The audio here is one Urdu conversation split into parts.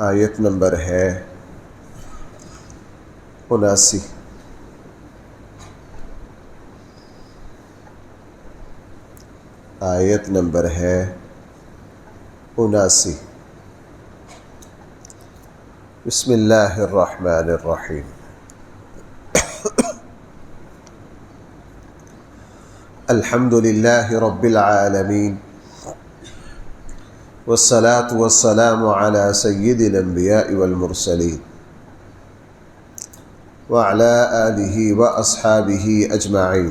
آیت نمبر ہے 79۔ آیت نمبر ہے 79۔ بسم اللہ الرحمن الرحیم۔ الحمد للہ رب العالمین والصلاة والسلام على سید الانبیاء والمرسلین وعلى آلہ واصحابہ اجمعین۔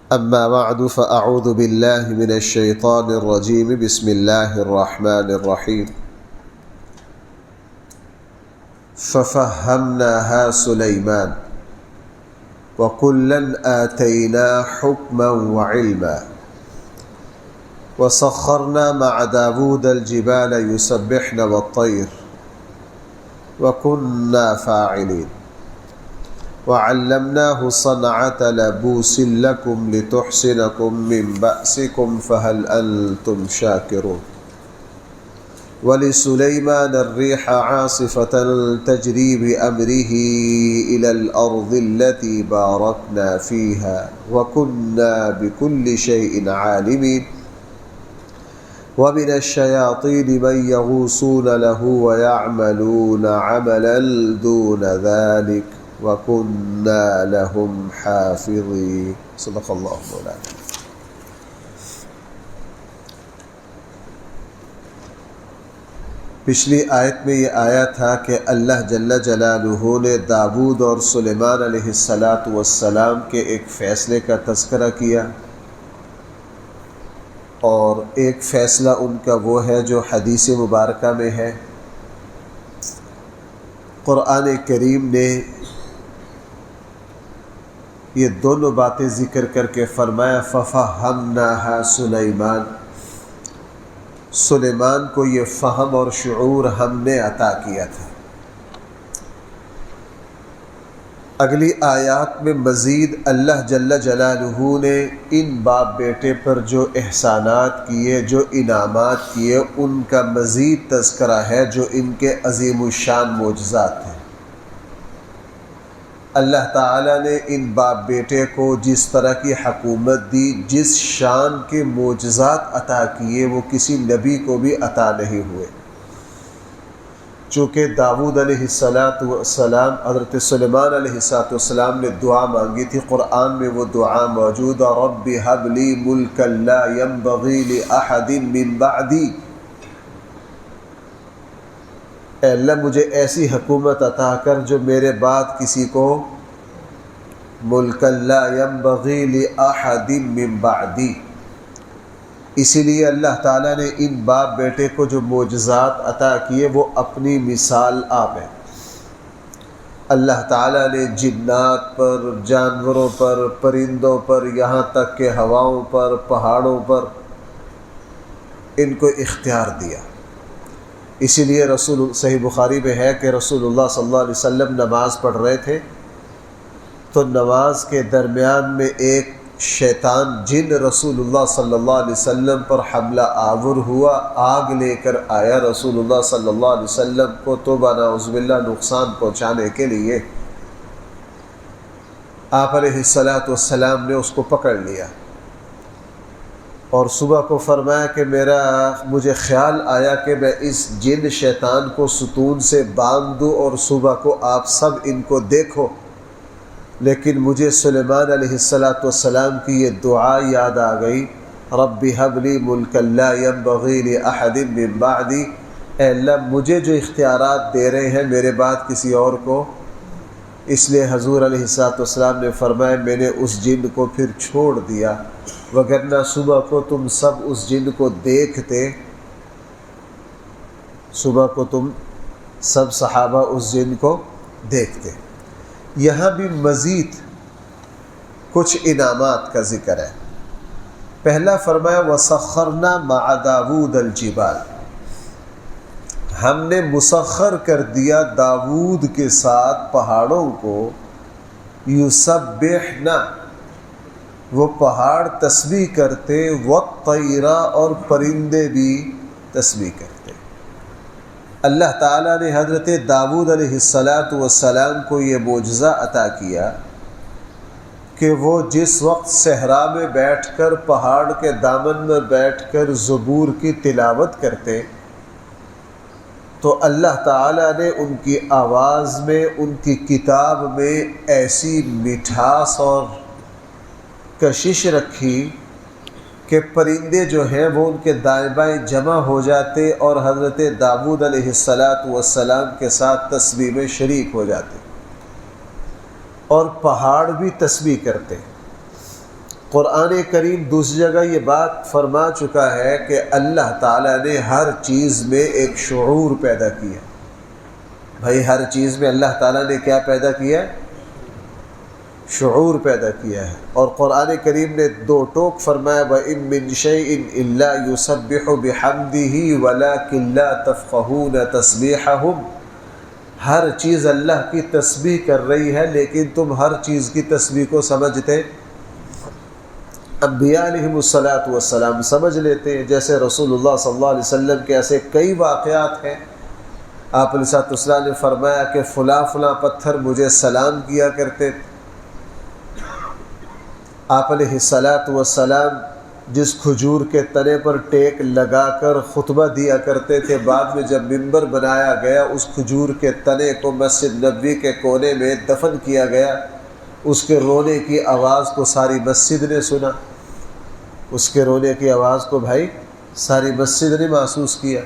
اما بعد فاعوذ باللہ من الشیطان الرجیم۔ بسم اللہ الرحمن الرحیم۔ ففہمناہا سلیمان وَكُلًّا آتَيْنَا حُكْمًا وَعِلْمًا وَسَخَّرْنَا مَعَ دَاوُودَ الْجِبَالَ يُسَبِّحْنَ وَالطَّيْرَ وَكُنَّا فَاعِلِينَ وَعَلَّمْنَاهُ صَنْعَةَ لَبُوسٍ لَكُمْ لِتُحْصِنَكُمْ مِنْ بَأْسِكُمْ فَهَلْ أَنْتُمْ شَاكِرُونَ وَلِسُلَيْمَانَ الرِّيحَ عَاصِفَةً تَجْرِي بِأَمْرِهِ إِلَى الْأَرْضِ الَّتِي بَارَكْنَا فِيهَا وَكُنَّا بِكُلِّ شَيْءٍ عَالِمِينَ وَمِنَ الشَّيَاطِينِ مَن يَغُوصُونَ لَهُ وَيَعْمَلُونَ عَمَلًا دُونَ ذَلِكَ وَكُنَّا لَهُمْ حَافِظِينَ۔ صدق اللہ مولانا۔ پچھلی آیت میں یہ آیا تھا کہ اللہ جل جلالہ نے داود اور سلیمان علیہ السلام کے ایک فیصلے کا تذکرہ کیا، اور ایک فیصلہ ان کا وہ ہے جو حدیث مبارکہ میں ہے۔ قرآن کریم نے یہ دونوں باتیں ذکر کر کے فرمایا فَفَهَّمْنَاهَا سلیمان، سلیمان کو یہ فہم اور شعور ہم نے عطا کیا تھا۔ اگلی آیات میں مزید اللہ جل جلالہ نے ان باپ بیٹے پر جو احسانات کیے، جو انعامات کیے، ان کا مزید تذکرہ ہے جو ان کے عظیم الشان معجزات ہیں۔ اللہ تعالیٰ نے ان باپ بیٹے کو جس طرح کی حکومت دی، جس شان کے معجزات عطا کیے، وہ کسی نبی کو بھی عطا نہیں ہوئے۔ چونکہ داود علیہ السلام، حضرت سلیمان علیہ السلام نے دعا مانگی تھی، قرآن میں وہ دعا موجود ہے، رب ہب لی ملکا لا ینبغی لأحد من بعدی، اے اللہ مجھے ایسی حکومت عطا کر جو میرے بعد کسی کو ملکا لا ینبغی لأحد من بعدی۔ اسی لیے اللہ تعالیٰ نے ان باپ بیٹے کو جو معجزات عطا کیے وہ اپنی مثال آپ ہے۔ اللہ تعالیٰ نے جنات پر، جانوروں پر، پرندوں پر، یہاں تک کہ ہواؤں پر، پہاڑوں پر ان کو اختیار دیا۔ اسی لیے صحیح بخاری میں ہے کہ رسول اللہ صلی اللہ علیہ وسلم نماز پڑھ رہے تھے تو نماز کے درمیان میں ایک شیطان جن رسول اللہ صلی اللہ علیہ وسلم پر حملہ آور ہوا، آگ لے کر آیا رسول اللہ صلی اللہ علیہ وسلم کو توبہ نعوذ باللہ نقصان پہنچانے کے لیے۔ آپ علیہ السلام نے اس کو پکڑ لیا اور صبح کو فرمایا کہ مجھے خیال آیا کہ میں اس جن شیطان کو ستون سے باندھ دوں اور صبح کو آپ سب ان کو دیکھو، لیکن مجھے سلیمان علیہ السلام کی یہ دعا یاد آ گئی، رب ہب لی ملکا لا ینبغی لأحد من بعدی، اے اللہ مجھے جو اختیارات دے رہے ہیں میرے بعد کسی اور کو۔ اس لیے حضور علیہ السلام نے فرمایا میں نے اس جن کو پھر چھوڑ دیا، وگرنہ صبح کو تم سب اس جن کو دیکھتے، صبح کو تم سب صحابہ اس جن کو دیکھتے۔ یہاں بھی مزید کچھ انعامات کا ذکر ہے۔ پہلا فرمایا وَسَخَّرْنَا مَعَ دَاوُودَ الْجِبَالَ، ہم نے مسخر کر دیا داود کے ساتھ پہاڑوں کو، یُسَبِّحْنَا، وہ پہاڑ تسبیح کرتے، وَالطَّیْرَ، اور پرندے بھی تسبیح کرتے۔ اللہ تعالیٰ نے حضرت داؤد علیہ السلام کو یہ معجزہ عطا کیا کہ وہ جس وقت صحرا میں بیٹھ کر پہاڑ کے دامن میں بیٹھ کر زبور کی تلاوت کرتے تو اللہ تعالیٰ نے ان کی آواز میں، ان کی کتاب میں ایسی مٹھاس اور کشش رکھی کہ پرندے جو ہیں وہ ان کے دائیں بائیں جمع ہو جاتے اور حضرت داؤد علیہ السلام کے ساتھ تسبیح میں شریک ہو جاتے، اور پہاڑ بھی تسبیح کرتے۔ قرآن کریم دوسری جگہ یہ بات فرما چکا ہے کہ اللہ تعالیٰ نے ہر چیز میں ایک شعور پیدا کیا۔ بھائی ہر چیز میں اللہ تعالیٰ نے کیا پیدا کیا؟ شعور پیدا کیا ہے۔ اور قرآن کریم نے دو ٹوک فرمایا وَإِن مِّن شَيْءٍ إِلَّا يُسَبِّحُ بِحَمْدِهِ وَلَكِن لَّا تَفْقَهُونَ تَسْبِيحَهُمْ، ہر چیز اللہ کی تسبیح کر رہی ہے لیکن تم ہر چیز کی تسبیح کو سمجھتے؟ انبیاء علیہم السلام سمجھ لیتے ہیں، جیسے رسول اللہ صلی اللہ علیہ وسلم کے ایسے کئی واقعات ہیں۔ آپ علیہ السلام نے فرمایا کہ فلاں فلاں پتھر مجھے سلام کیا کرتے تھے۔ آپ علیہ السلام جس کھجور کے تنے پر ٹیک لگا کر خطبہ دیا کرتے تھے، بعد میں جب منبر بنایا گیا اس کھجور کے تنے کو مسجد نبوی کے کونے میں دفن کیا گیا، اس کے رونے کی آواز کو ساری مسجد نے سنا، اس کے رونے کی آواز کو بھائی ساری مسجد نے محسوس کیا۔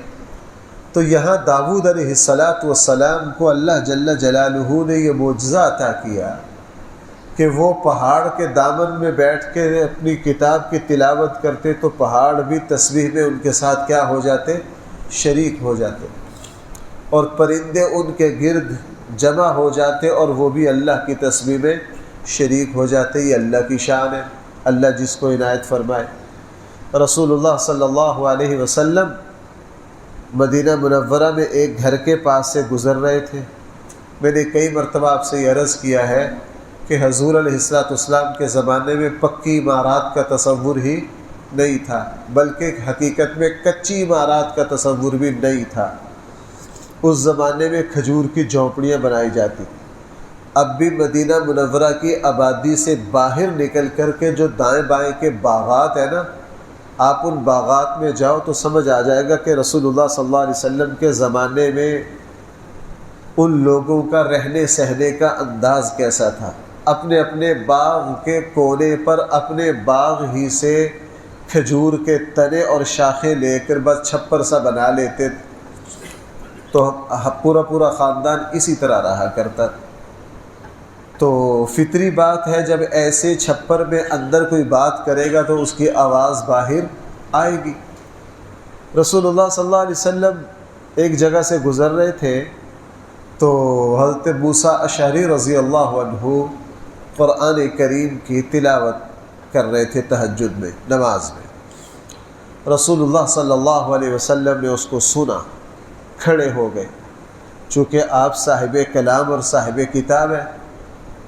تو یہاں داؤد علیہ السلام کو اللہ جل جلالہ نے یہ معجزہ عطا کیا کہ وہ پہاڑ کے دامن میں بیٹھ کے اپنی کتاب کی تلاوت کرتے تو پہاڑ بھی تسبیح میں ان کے ساتھ کیا ہو جاتے؟ شریک ہو جاتے، اور پرندے ان کے گرد جمع ہو جاتے اور وہ بھی اللہ کی تسبیح میں شریک ہو جاتے۔ یہ اللہ کی شان ہے، اللہ جس کو عنایت فرمائے۔ رسول اللہ صلی اللہ علیہ وسلم مدینہ منورہ میں ایک گھر کے پاس سے گزر رہے تھے۔ میں نے کئی مرتبہ آپ سے یہ عرض کیا ہے کہ حضور علیہ السلام کے زمانے میں پکی عمارات کا تصور ہی نہیں تھا، بلکہ حقیقت میں کچی عمارات کا تصور بھی نہیں تھا۔ اس زمانے میں کھجور کی جھونپڑیاں بنائی جاتی۔ اب بھی مدینہ منورہ کی آبادی سے باہر نکل کر کے جو دائیں بائیں کے باغات ہیں نا، آپ ان باغات میں جاؤ تو سمجھ آ جائے گا کہ رسول اللہ صلی اللہ علیہ وسلم کے زمانے میں ان لوگوں کا رہنے سہنے کا انداز کیسا تھا۔ اپنے اپنے باغ کے کونے پر اپنے باغ ہی سے کھجور کے تنے اور شاخیں لے کر بس چھپر سا بنا لیتے، تو پورا خاندان اسی طرح رہا کرتا۔ تو فطری بات ہے جب ایسے چھپر میں اندر کوئی بات کرے گا تو اس کی آواز باہر آئے گی۔ رسول اللہ صلی اللہ علیہ وسلم ایک جگہ سے گزر رہے تھے تو حضرت موسیٰ اشعری رضی اللہ عنہ قرآن کریم کی تلاوت کر رہے تھے تہجد میں، نماز میں۔ رسول اللہ صلی اللہ علیہ وسلم نے اس کو سنا، کھڑے ہو گئے۔ چونکہ آپ صاحب کلام اور صاحب کتاب ہیں،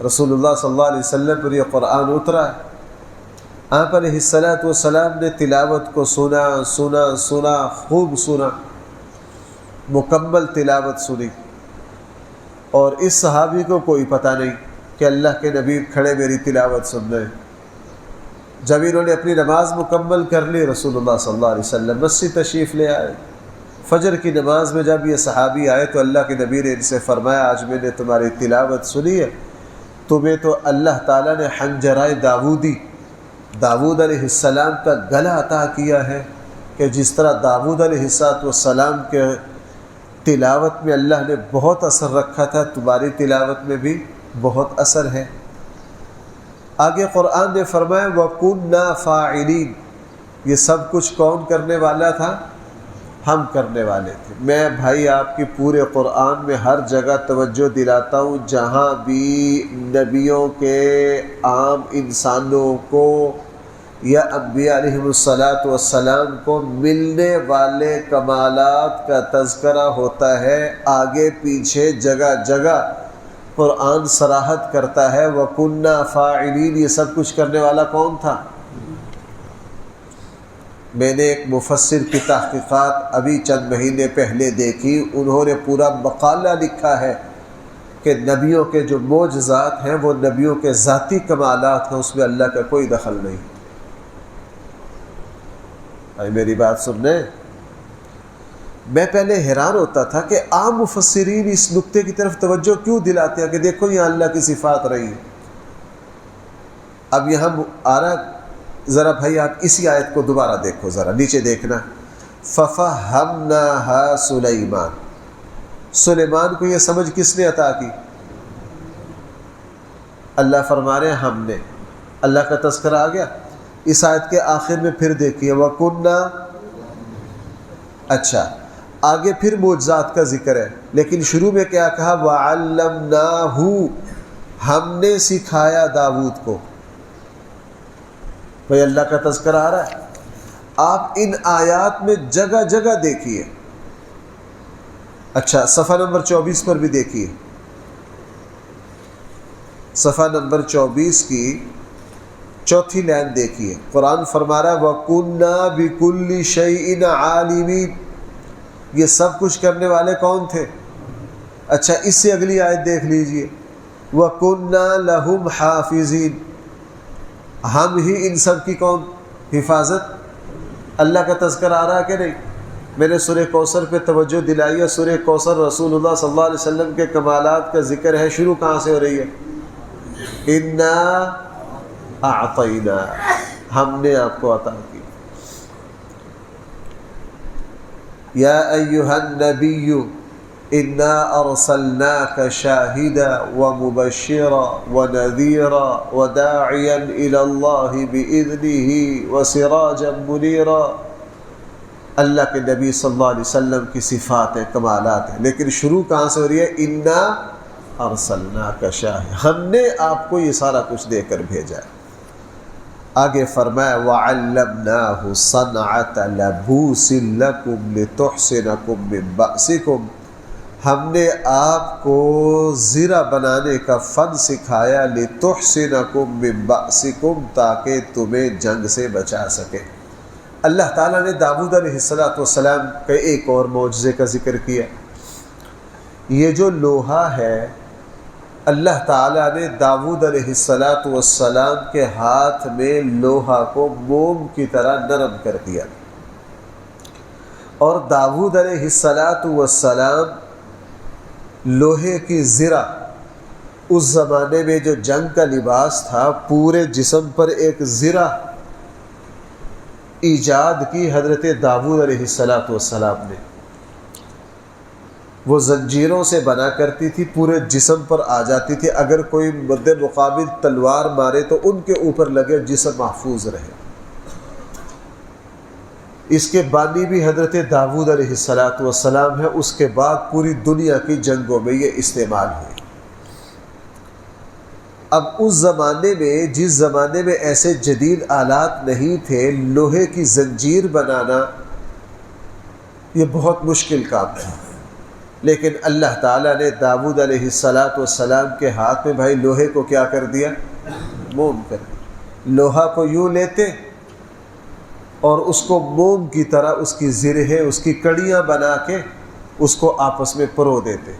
رسول اللہ صلی اللہ علیہ وسلم پر یہ قرآن اترا ہے۔ آپ علیہ السلام نے تلاوت کو سنا، خوب سنا، مکمل تلاوت سنی، اور اس صحابی کو کوئی پتہ نہیں کہ اللہ کے نبی کھڑے میری تلاوت سن رہے ہیں۔ جب انہوں نے اپنی نماز مکمل کر لی، رسول اللہ صلی اللہ علیہ وسلم مسجد تشریف لے آئے۔ فجر کی نماز میں جب یہ صحابی آئے تو اللہ کے نبی نے ان سے فرمایا آج میں نے تمہاری تلاوت سنی ہے، تمہیں تو اللہ تعالیٰ نے حنجرۂ داؤد علیہ السلام کا گلا عطا کیا ہے کہ جس طرح داؤد علیہ السلام کے تلاوت میں اللہ نے بہت اثر رکھا تھا، تمہاری تلاوت میں بھی بہت اثر ہے۔ آگے قرآن نے فرمایا وَكُنَّا فَاعِلِينَ، یہ سب کچھ کون کرنے والا تھا؟ ہم کرنے والے تھے۔ میں بھائی آپ کی پورے قرآن میں ہر جگہ توجہ دلاتا ہوں جہاں بھی نبیوں کے، عام انسانوں کو یا انبیاء علیہم السلام کو ملنے والے کمالات کا تذکرہ ہوتا ہے، آگے پیچھے جگہ جگہ قرآن صراحت کرتا ہے وَكُنَّا فَاعِلِينَ، یہ سب کچھ کرنے والا کون تھا؟ میں نے ایک مفسر کی تحقیقات ابھی چند مہینے پہلے دیکھی، انہوں نے پورا مقالہ لکھا ہے کہ نبیوں کے جو معجزات ہیں وہ نبیوں کے ذاتی کمالات ہیں، اس میں اللہ کا کوئی دخل نہیں۔ میری بات سننے، میں پہلے حیران ہوتا تھا کہ عام مفسرین اس نقطے کی طرف توجہ کیوں دلاتے ہیں کہ دیکھو یہاں اللہ کی صفات رہی ہے۔ اب یہاں آ رہا، ذرا بھائی آپ اسی آیت کو دوبارہ دیکھو، ذرا نیچے دیکھنا، فَفَهَّمْنَاهَا سُلَيْمَانَ، سلیمان کو یہ سمجھ کس نے عطا کی؟ اللہ فرما رہے ہیں ہم نے۔ اللہ کا تذکرہ آ گیا اس آیت کے آخر میں، پھر دیکھیے وَكُنَّا، اچھا آگے پھر معجزات کا ذکر ہے، لیکن شروع میں کیا کہا؟ وَعَلَّمْنَاهُ، ہم نے سکھایا داؤد کو۔ بھئی اللہ کا تذکرہ آ رہا ہے، آپ ان آیات میں جگہ جگہ دیکھیے۔ اچھا صفحہ نمبر 24 پر بھی دیکھیے، صفحہ نمبر 24 کی چوتھی لائن دیکھیے، قرآن فرما رہا ہے وَكُنَّا بِكُلِّ شَيْءٍ عَالِمِينَ، یہ سب کچھ کرنے والے کون تھے؟ اچھا اس سے اگلی آیت دیکھ لیجئے، وَكُنَّا لَهُمْ حَافِظِينَ، ہم ہی ان سب کی کون حفاظت؟ اللہ کا تذکر آ رہا ہے کہ نہیں؟ میں نے سورہ کوثر پہ توجہ دلائی ہے، سورہ کوثر رسول اللہ صلی اللہ علیہ وسلم کے کمالات کا ذکر ہے، شروع کہاں سے ہو رہی ہے؟ اِنَّا اعطینا، ہم نے آپ کو عطا کی۔ یا ایھا النبی انا ارسلناک شاہدا ومبشرا ونذیرا وداعیا الی اللہ باذنہ وسراجا منیرا۔ اللہ کے نبی صلی اللہ علیہ وسلم کی صفات ہیں، کمالات ہیں، لیکن شروع کہاں سے ہو رہی ہے؟ انا ارسلناک شاہدا، ہم نے آپ کو یہ سارا کچھ دے کر بھیجا ہے۔ آگے فرمایا وَعَلَّمْنَاهُ صَنْعَةَ لَبُوسٍ لَكُمْ لِتُحْصِنَكُمْ مِنْ بَأْسِكُمْ، ہم نے آپ کو زرہ بنانے کا فن سکھایا، لِتُحْصِنَكُمْ مِنْ بَأْسِكُمْ، تاکہ تمہیں جنگ سے بچا سکے۔ اللہ تعالیٰ نے داؤد علیہ السلام کے ایک اور معجزے کا ذکر کیا۔ یہ جو لوہا ہے، اللہ تعالیٰ نے داؤد علیہ السلام کے ہاتھ میں لوہا کو موم کی طرح نرم کر دیا، اور داؤد علیہ السلام لوہے کی زرہ، اس زمانے میں جو جنگ کا لباس تھا، پورے جسم پر ایک زرہ ایجاد کی حضرت داؤد علیہ السلام نے۔ وہ زنجیروں سے بنا کرتی تھی، پورے جسم پر آ جاتی تھی، اگر کوئی مد مقابل تلوار مارے تو ان کے اوپر لگے، جسم محفوظ رہے۔ اس کے بانی بھی حضرت داؤد علیہ السلام ہے، اس کے بعد پوری دنیا کی جنگوں میں یہ استعمال ہوئی۔ اب اس زمانے میں، جس زمانے میں ایسے جدید آلات نہیں تھے، لوہے کی زنجیر بنانا یہ بہت مشکل کام تھا، لیکن اللہ تعالیٰ نے داؤد علیہ السلام کے ہاتھ میں بھائی لوہے کو کیا کر دیا؟ موم کر دیا۔ لوہا کو یوں لیتے اور اس کو موم کی طرح اس کی زرہیں، اس کی کڑیاں بنا کے اس کو آپس میں پرو دیتے،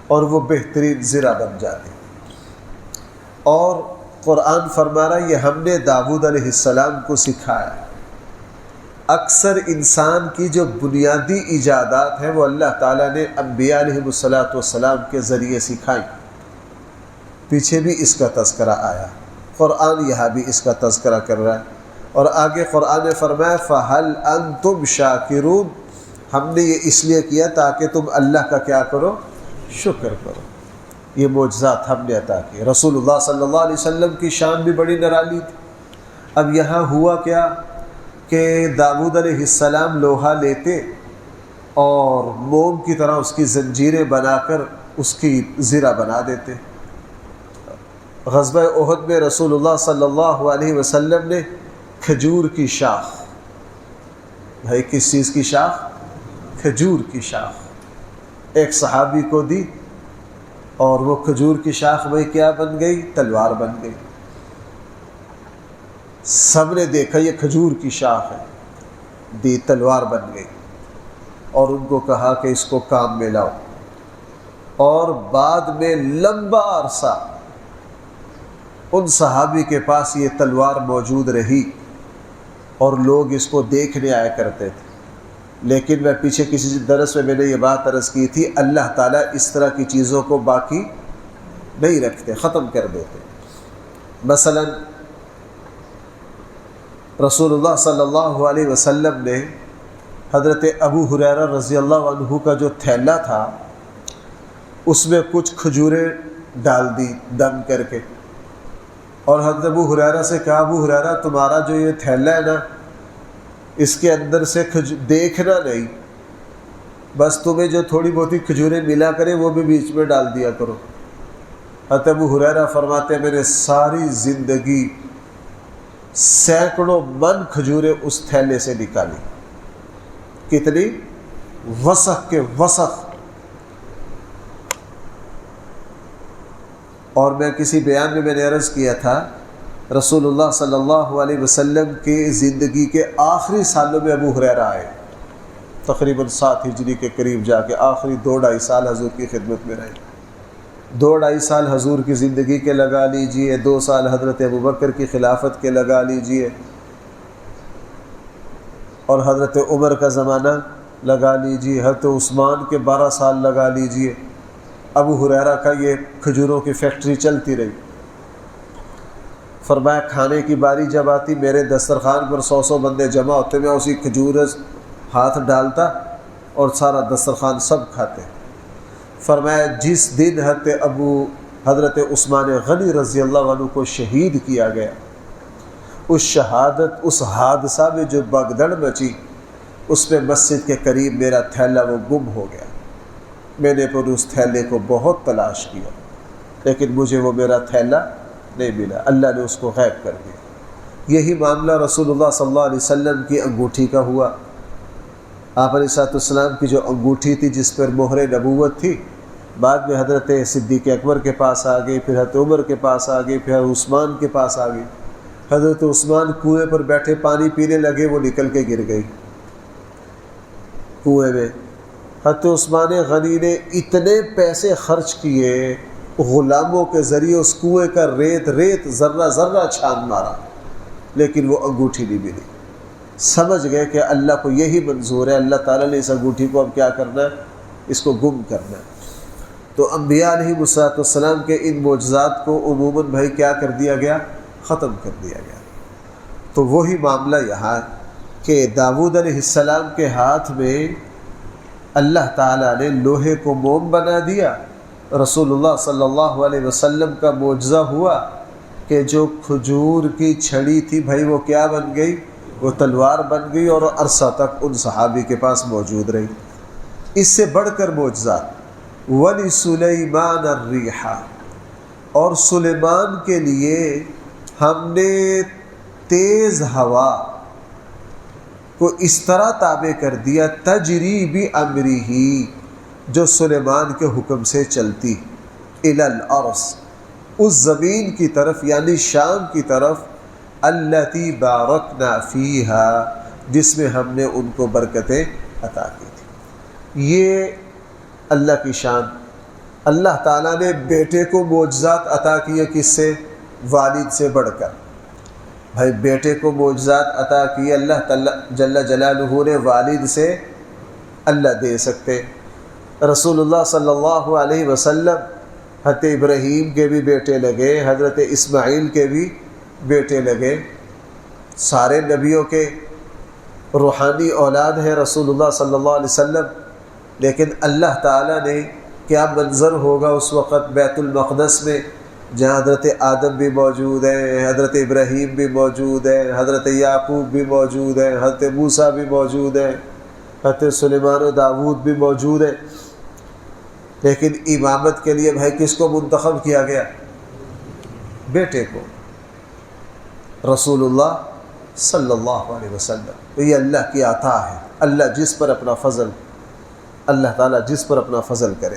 اور وہ بہترین زرہ بن جاتی۔ اور قرآن فرما رہا ہے یہ ہم نے داؤد علیہ السلام کو سکھایا۔ اکثر انسان کی جو بنیادی ایجادات ہیں وہ اللہ تعالیٰ نے انبیاء علیہ السلام کے ذریعے سکھائی۔ پیچھے بھی اس کا تذکرہ آیا، قرآن یہاں بھی اس کا تذکرہ کر رہا ہے، اور آگے قرآن نے فرمایا فَهَلْ أَنْتُمْ شَاكِرُونَ، ہم نے یہ اس لیے کیا تاکہ تم اللہ کا کیا کرو؟ شکر کرو۔ یہ معجزات ہم نے عطا کی۔ رسول اللہ صلی اللہ علیہ وسلم کی شان بھی بڑی نرالی تھی۔ اب یہاں ہوا کیا کہ داؤد علیہ السلام لوہا لیتے اور موم کی طرح اس کی زنجیریں بنا کر اس کی زرہ بنا دیتے۔ غزوہ احد میں رسول اللہ صلی اللہ علیہ وسلم نے کھجور کی شاخ، بھائی کس چیز کی شاخ؟ کھجور کی شاخ ایک صحابی کو دی، اور وہ کھجور کی شاخ بھائی کیا بن گئی؟ تلوار بن گئی۔ سب نے دیکھا یہ کھجور کی شاخ ہے، دی، تلوار بن گئی، اور ان کو کہا کہ اس کو کام میں لاؤ، اور بعد میں لمبا عرصہ ان صحابی کے پاس یہ تلوار موجود رہی اور لوگ اس کو دیکھنے آیا کرتے تھے۔ لیکن میں پیچھے کسی درس میں نے یہ بات عرض کی تھی، اللہ تعالیٰ اس طرح کی چیزوں کو باقی نہیں رکھتے، ختم کر دیتے۔ مثلا رسول اللہ صلی اللہ علیہ وسلم نے حضرت ابو ہریرہ رضی اللہ عنہ کا جو تھیلا تھا اس میں کچھ کھجوریں ڈال دی دم کر کے، اور حضرت ابو ہریرہ سے کہا، ابو ہریرہ تمہارا جو یہ تھیلا ہے نا، اس کے اندر سے دیکھنا نہیں، بس تمہیں جو تھوڑی بہت کھجوریں ملا کرے وہ بھی بیچ میں ڈال دیا کرو۔ حضرت ابو ہریرہ فرماتے ہیں میں نے ساری زندگی سینکڑوں من کھجوریں اس تھیلے سے نکالی، کتنی؟ وسق کے وسق۔ اور میں کسی بیان میں نے عرض کیا تھا، رسول اللہ صلی اللہ علیہ وسلم کے زندگی کے آخری سالوں میں ابو ہریرہ آئے، تقریباً 7 ہجری کے قریب جا کے آخری 2-2.5 سال حضور کی خدمت میں رہے۔ 2-2.5 سال حضور کی زندگی کے لگا لیجئے، 2 سال حضرت ابوبکر کی خلافت کے لگا لیجئے، اور حضرت عمر کا زمانہ لگا لیجئے، حضرت عثمان کے 12 سال لگا لیجئے۔ ابو ہریرہ کا یہ کھجوروں کی فیکٹری چلتی رہی۔ فرمایا کھانے کی باری جب آتی میرے دسترخوان پر 100 بندے جمع ہوتے، میں اسی کھجور ہاتھ ڈالتا اور سارا دسترخوان سب کھاتے۔ فرمایا جس دن حضرت عثمان غنی رضی اللہ عنہ کو شہید کیا گیا، اس شہادت، اس حادثہ میں جو بگدڑ مچی، اس میں مسجد کے قریب میرا تھیلا وہ گم ہو گیا۔ میں نے پھر اس تھیلے کو بہت تلاش کیا، لیکن مجھے وہ میرا تھیلا نہیں ملا، اللہ نے اس کو غائب کر دیا۔ یہی معاملہ رسول اللہ صلی اللہ علیہ وسلم کی انگوٹھی کا ہوا۔ آپ علیہ السلام کی جو انگوٹھی تھی جس پر مہر نبوت تھی، بعد میں حضرت صدیق اکبر کے پاس آ گئی، پھر حضرت عمر کے پاس آ گئی، پھر حضرت عثمان کے پاس آ گئی۔ حضرت عثمان کنویں پر بیٹھے پانی پینے لگے، وہ نکل کے گر گئی کنویں میں۔ حضرت عثمان غنی نے اتنے پیسے خرچ کیے، غلاموں کے ذریعے اس کنویں کا ریت ذرہ ذرہ چھان مارا، لیکن وہ انگوٹھی نہیں ملی۔ سمجھ گئے کہ اللہ کو یہی منظور ہے، اللہ تعالیٰ نے اس انگوٹھی کو اب کیا کرنا ہے، اس کو گم کرنا ہے۔ تو انبیاء علیہ السلام کے ان معجزات کو عموماً بھائی کیا کر دیا گیا، ختم کر دیا گیا۔ تو وہی معاملہ یہاں کہ داؤد علیہ السلام کے ہاتھ میں اللہ تعالیٰ نے لوہے کو موم بنا دیا۔ رسول اللہ صلی اللہ علیہ وسلم کا معجزہ ہوا کہ جو کھجور کی چھڑی تھی بھائی وہ کیا بن گئی، وہ تلوار بن گئی، اور عرصہ تک ان صحابی کے پاس موجود رہی۔ اس سے بڑھ کر معجزات وَلِسُلَيْمَانَ الرِّيحَ، اور سلیمان کے لیے ہم نے تیز ہوا کو اس طرح تابع کر دیا، تجری بِأَمْرِهِ، جو سلیمان کے حکم سے چلتی، الی الارض، اس زمین کی طرف یعنی شام کی طرف، التی بارکنا فیہا، جس میں ہم نے ان کو برکتیں عطا کی تھی۔ یہ اللہ کی شان۔ اللہ تعالیٰ نے بیٹے کو معجزات عطا کیے، کس سے؟ والد سے بڑھ کر۔ بھائی بیٹے کو معجزات عطا کیے اللہ تعالیٰ جل جلالہ نے، والد سے اللہ دے سکتے۔ رسول اللہ صلی اللہ علیہ وسلم حضرت ابراہیم کے بھی بیٹے لگے، حضرت اسماعیل کے بھی بیٹے لگے، سارے نبیوں کے روحانی اولاد ہیں رسول اللہ صلی اللہ علیہ وسلم۔ لیکن اللہ تعالیٰ نے کیا منظر ہوگا اس وقت بیت المقدس میں، جہاں حضرت آدم بھی موجود ہیں، حضرت ابراہیم بھی موجود ہیں، حضرت یعقوب بھی موجود ہیں، حضرت موسیٰ بھی موجود ہیں، حضرت سلیمان و داؤد بھی موجود ہیں۔ لیکن امامت کے لیے بھائی کس کو منتخب کیا گیا؟ بیٹے کو، رسول اللہ صلی اللہ علیہ وسلم۔ تو یہ اللہ کی عطا ہے، اللہ جس پر اپنا فضل، اللہ تعالیٰ جس پر اپنا فضل کرے۔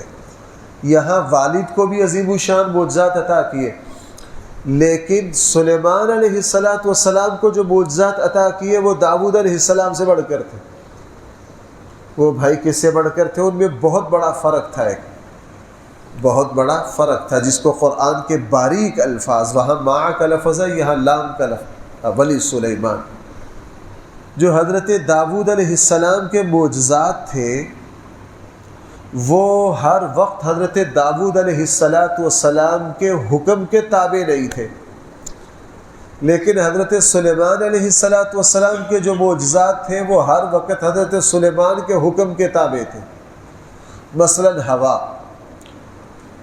یہاں والد کو بھی عظیم الشان معجزات عطا کیے، لیکن سلیمان علیہ السلام کو جو معجزات عطا کیے وہ داؤد علیہ السلام سے بڑھ کر تھے. وہ بھائی کس سے بڑھ کر تھے؟ ان میں بہت بڑا فرق تھا، ایک بہت بڑا فرق تھا جس کو قرآن کے باریک الفاظ، وہاں ما کا لفظ ہے، یہاں لام کا لفظ، ولی سلیمان. جو حضرت داؤد علیہ السلام کے معجزات تھے وہ ہر وقت حضرت داؤد علیہ السلام کے حکم کے تابع نہیں تھے، لیکن حضرت سلیمان علیہ السلام کے جو معجزات تھے وہ ہر وقت حضرت سلیمان کے حکم کے تابع تھے. مثلا ہوا،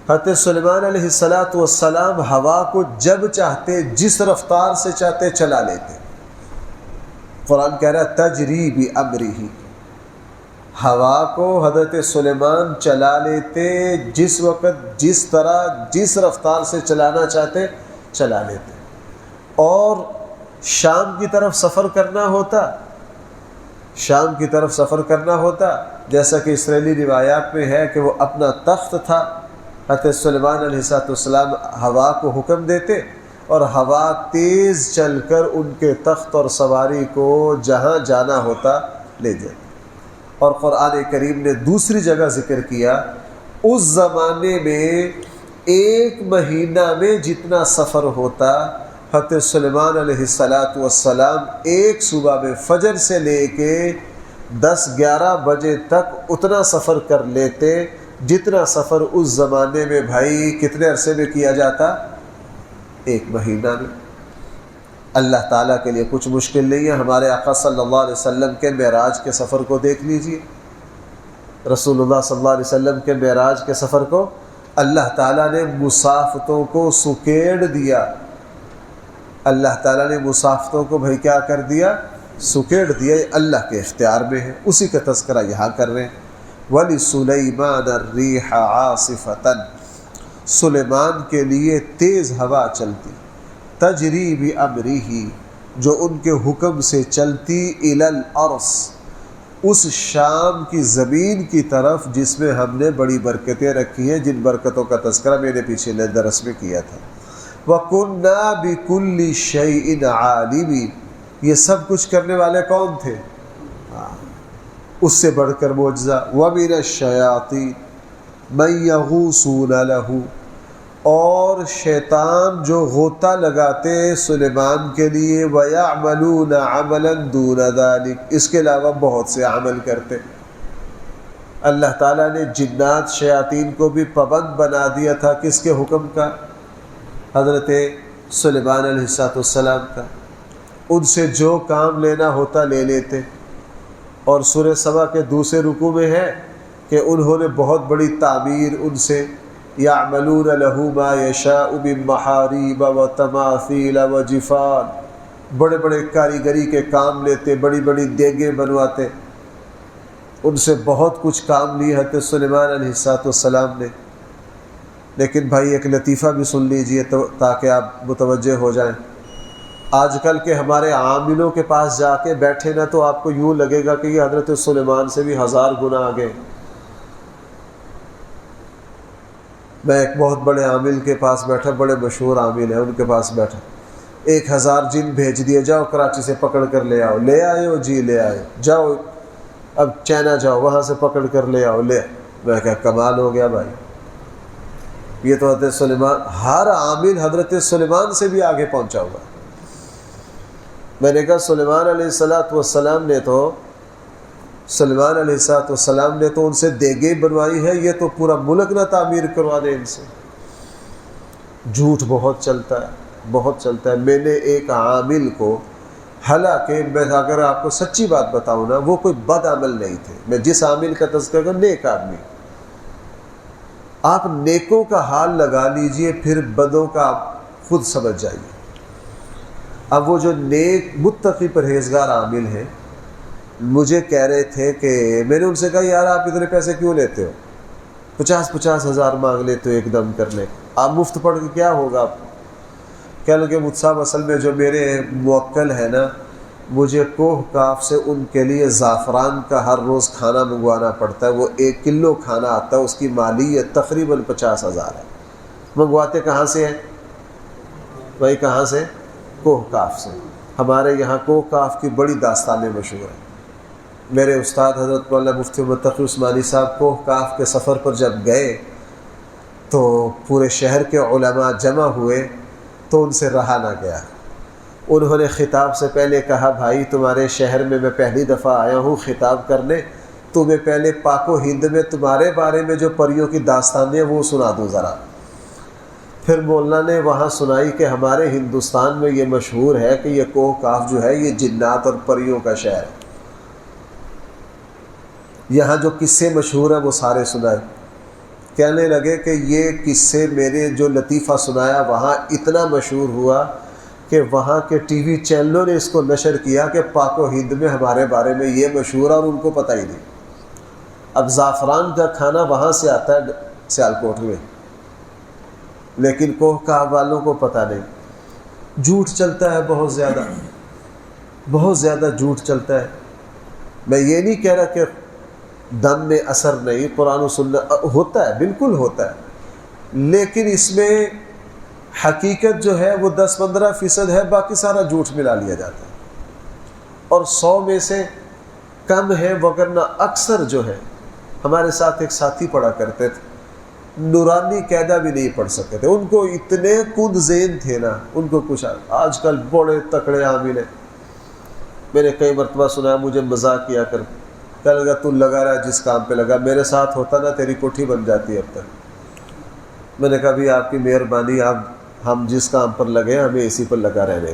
حضرت سلیمان علیہ السلام ہوا کو جب چاہتے، جس رفتار سے چاہتے چلا لیتے. قرآن کہہ رہا ہے تجری بامرہ، ہوا کو حضرت سلیمان چلا لیتے، جس وقت جس طرح جس رفتار سے چلانا چاہتے چلا لیتے. اور شام کی طرف سفر کرنا ہوتا، جیسا کہ اسرائیلی روایات میں ہے کہ وہ اپنا تخت تھا، حضرت سلیمان علیہ السلام ہوا کو حکم دیتے اور ہوا تیز چل کر ان کے تخت اور سواری کو جہاں جانا ہوتا لے جاتے. اور قرآن کریم نے دوسری جگہ ذکر کیا، اس زمانے میں ایک مہینہ میں جتنا سفر ہوتا، حضرت سلیمان علیہ السلام ایک صبح میں فجر سے لے کے 10-11 بجے تک اتنا سفر کر لیتے جتنا سفر اس زمانے میں بھائی کتنے عرصے میں کیا جاتا؟ ایک مہینہ میں. اللہ تعالیٰ کے لیے کچھ مشکل نہیں ہے. ہمارے آقا صلی اللہ علیہ وسلم کے معراج کے سفر کو دیکھ لیجئے. رسول اللہ صلی اللہ علیہ وسلم کے معراج کے سفر کو اللہ تعالیٰ نے مسافتوں کو سکیڑ دیا. اللہ تعالیٰ نے مسافتوں کو بھائی کیا کر دیا؟ سکیڑ دیا. یہ اللہ کے اختیار میں ہے، اسی کا تذکرہ یہاں کر رہے ہیں. وَلِسُلَيْمَانَ الرِّيحَ عَاصِفَةً، سلیمان کے لیے تیز ہوا چلتی، تجری بامرہ، جو ان کے حکم سے چلتی، الی الارض، اس شام کی زمین کی طرف جس میں ہم نے بڑی برکتیں رکھی ہیں، جن برکتوں کا تذکرہ میں نے پیچھے درس میں کیا تھا. وَكُنَّا بِكُلِّ شَيْءٍ عَالِمِينَ، یہ سب کچھ کرنے والے کون تھے؟ اس سے بڑھ کر معجزہ. وَمِنَ الشَّيَاطِينِ مَن يَغُوصُونَ لَهُ، اور شیطان جو غوطہ لگاتے سلیمان کے لیے، وَيَعْمَلُونَ عَمَلًا دُونَ ذَلِكَ، اس کے علاوہ بہت سے عمل کرتے. اللہ تعالیٰ نے جنات شیاطین کو بھی پابند بنا دیا تھا کس کے حکم کا؟ حضرت سلیمان علیہ السلام کا. ان سے جو کام لینا ہوتا لے لیتے. اور سورہ سبا کے دوسرے رکوع میں ہے کہ انہوں نے بہت بڑی تعمیر ان سے، یعملون له ما یشاء من محاریب وتماثیل وجفان، بڑے بڑے کاریگری کے کام لیتے، بڑی بڑی دیگیں بنواتے. ان سے بہت کچھ کام لی حضرت سلیمان علیہ السلام نے. لیکن بھائی ایک لطیفہ بھی سن لیجئے تاکہ آپ متوجہ ہو جائیں. آج کل کے ہمارے عاملوں کے پاس جا کے بیٹھے نا تو آپ کو یوں لگے گا کہ یہ حضرت سلیمان سے بھی 1000 گنا آگے. میں ایک بہت بڑے عامل کے پاس بیٹھا، بڑے مشہور عامل ہیں، ان کے پاس بیٹھا، 1000 جن بھیج دیے، جاؤ کراچی سے پکڑ کر لے آؤ. لے آئے ہو؟ جی لے آئے. جاؤ اب چائنا جاؤ، وہاں سے پکڑ کر لے آؤ. لے. میں کہا کمال ہو گیا بھائی، یہ تو حضرت سلیمان، ہر عامل حضرت سلیمان سے بھی آگے پہنچا ہوا. میں نے کہا سلیمان علیہ السلام نے تو ان سے دیگیں بنوائی ہے، یہ تو پورا ملک نہ تعمیر کروا دے ان سے. جھوٹ بہت چلتا ہے. میں نے ایک عامل کو، حالانکہ میں اگر آپ کو سچی بات بتاؤں نا، وہ کوئی بد عمل نہیں تھے. میں جس عامل کا تذکرہ کروں، نیک آدمی. آپ نیکوں کا حال لگا لیجئے، پھر بدوں کا آپ خود سمجھ جائیے. اب وہ جو نیک متقی پرہیزگار عامل ہیں، مجھے کہہ رہے تھے کہ میں نے ان سے کہا یار آپ اتنے پیسے کیوں لیتے ہو؟ 50 ہزار مانگ لیتے ہو ایک دم کرنے. آپ مفت پڑھ کے کیا ہوگا آپ کو؟ کہہ لگے مجھ صاحب اصل میں جو میرے موکل ہے نا، مجھے کوہ کاف سے ان کے لیے زعفران کا ہر روز کھانا منگوانا پڑتا ہے. وہ 1 کلو کھانا آتا ہے، اس کی مالیت تقریباً 50 ہزار ہے. منگواتے کہاں سے ہیں؟ بھائی کہاں سے؟ کوہ کاف سے۔ ہمارے یہاں کوہ کاف کی بڑی داستانیں مشہور ہیں۔ میرے استاد حضرت مولانا مفتی متقی عثمانی صاحب کوہ کاف کے سفر پر جب گئے تو پورے شہر کے علماء جمع ہوئے تو ان سے رہا نہ گیا۔ انہوں نے خطاب سے پہلے کہا بھائی تمہارے شہر میں میں پہلی دفعہ آیا ہوں خطاب کرنے، تمہیں پہلے پاک و ہند میں تمہارے بارے میں جو پریوں کی داستانیں وہ سنا دوں ذرا۔ پھر مولانا نے وہاں سنائی کہ ہمارے ہندوستان میں یہ مشہور ہے کہ یہ کوہ کاف جو ہے یہ جنات اور پریوں کا شہر ہے، یہاں جو قصے مشہور ہیں وہ سارے سنائے۔ کہنے لگے کہ یہ قصے میرے جو لطیفہ سنایا وہاں اتنا مشہور ہوا کہ وہاں کے ٹی وی چینلوں نے اس کو نشر کیا کہ پاک و ہند میں ہمارے بارے میں یہ مشہور ہے اور ان کو پتہ ہی نہیں۔ اب زعفران کا کھانا وہاں سے آتا ہے سیالکوٹ میں، لیکن کوہ کاف والوں کو پتہ نہیں۔ جھوٹ چلتا ہے بہت زیادہ جھوٹ چلتا ہے۔ میں یہ نہیں کہہ رہا کہ دم میں اثر نہیں، قرآن و سنت ہوتا ہے، بالکل ہوتا ہے، لیکن اس میں حقیقت جو ہے وہ 10-15% ہے، باقی سارا جھوٹ ملا لیا جاتا ہے، اور 100 میں سے کم ہے، وگرنہ اکثر جو ہے۔ ہمارے ساتھ ایک ساتھی پڑھا کرتے تھے، نورانی قاعدہ بھی نہیں پڑھ سکتے تھے، ان کو اتنے کند ذہن تھے نا، ان کو کچھ آج کل بڑے تکڑے عامل ہیں۔ میں نے کئی مرتبہ سنا، مجھے مذاق کیا کر، کہنے لگا تو لگا رہا جس کام پہ لگا، میرے ساتھ ہوتا نا تیری کوٹھی بن جاتی اب تک۔ میں نے کہا بھی آپ کی مہربانی، آپ ہم جس کام پر لگے ہمیں اسی پر لگا رہنے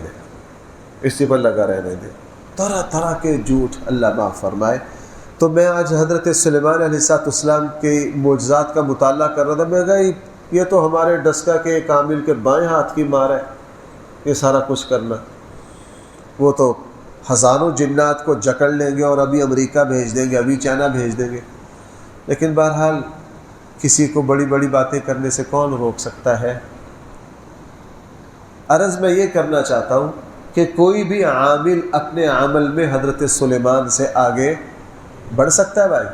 دیں، طرح طرح کے جھوٹ، اللہ معاف فرمائے۔ تو میں آج حضرت سلیمان علیہ السلام کے معجزات کا مطالعہ کر رہا تھا، میں کہا یہ تو ہمارے ڈسکا کے کامل کے بائیں ہاتھ کی مار ہے، یہ سارا کچھ کرنا۔ وہ تو ہزاروں جنات کو جکڑ لیں گے اور ابھی امریکہ بھیج دیں گے، ابھی چائنا بھیج دیں گے، لیکن بہرحال کسی کو بڑی بڑی باتیں کرنے سے کون روک سکتا ہے۔ عرض میں یہ کرنا چاہتا ہوں کہ کوئی بھی عامل اپنے عمل میں حضرت سلیمان سے آگے بڑھ سکتا ہے بھائی،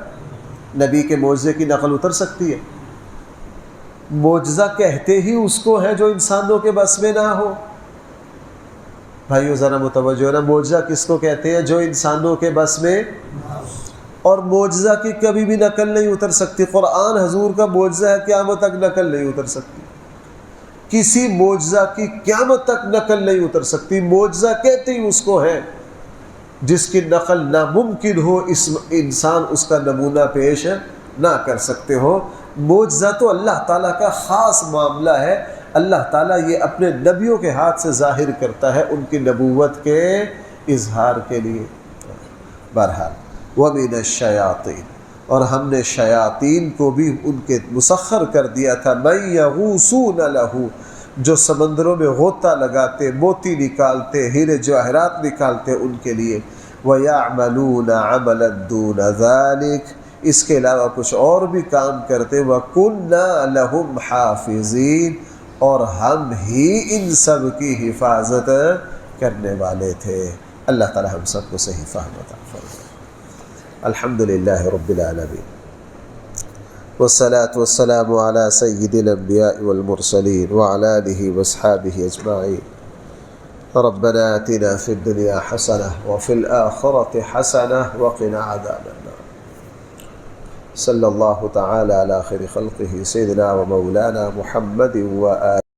نبی کے معجزے کی نقل اتر سکتی ہے۔ معجزہ کہتے ہی اس کو ہے جو انسانوں کے بس میں نہ ہو۔ بھائیو ذرا متوجہ ہے نا، معجزہ کس کو کہتے ہیں؟ جو انسانوں کے بس میں، اور معجزہ کی کبھی بھی نقل نہیں اتر سکتی۔ قرآن حضور کا معجزہ ہے، قیامت تک نقل نہیں اتر سکتی، کسی معجزہ کی قیامت تک نقل نہیں اتر سکتی۔ معجزہ کہتے ہی اس کو ہے جس کی نقل ناممکن ہو، انسان اس کا نمونہ پیش نہ کر سکتے ہو۔ معجزہ تو اللہ تعالیٰ کا خاص معاملہ ہے، اللہ تعالیٰ یہ اپنے نبیوں کے ہاتھ سے ظاہر کرتا ہے ان کی نبوت کے اظہار کے لیے۔ بہرحال وَمِنَ الشَّيَاطِينِ، اور ہم نے شیاطین کو بھی ان کے مسخر کر دیا تھا، مَن يَغُوصُونَ لَهُ، جو سمندروں میں غوطہ لگاتے، موتی نکالتے، ہیرے جواہرات نکالتے ان کے لیے۔ وَيَعْمَلُونَ عَمَلًا دُونَ ذَلِكَ، اس کے علاوہ کچھ اور بھی کام کرتے۔ وَكُنَّا لَهُمْ حَافِظِينَ، اور ہم ہی ان سب کی حفاظت کرنے والے تھے۔ اللہ تعالی ہم سب کو صحیح فہم عطا فرمائے۔ الحمدللہ رب العالمین، والصلاة والسلام على سید الانبیاء والمرسلین وعلى آلہ واصحابہ اجمعین۔ ربنا آتنا فی الدنیا حسنہ وفی الآخرۃ حسنہ وقنا عذاب النار۔ صلی اللہ تعالی علی خیر خلقہ سیدنا و مولانا محمد و آلہ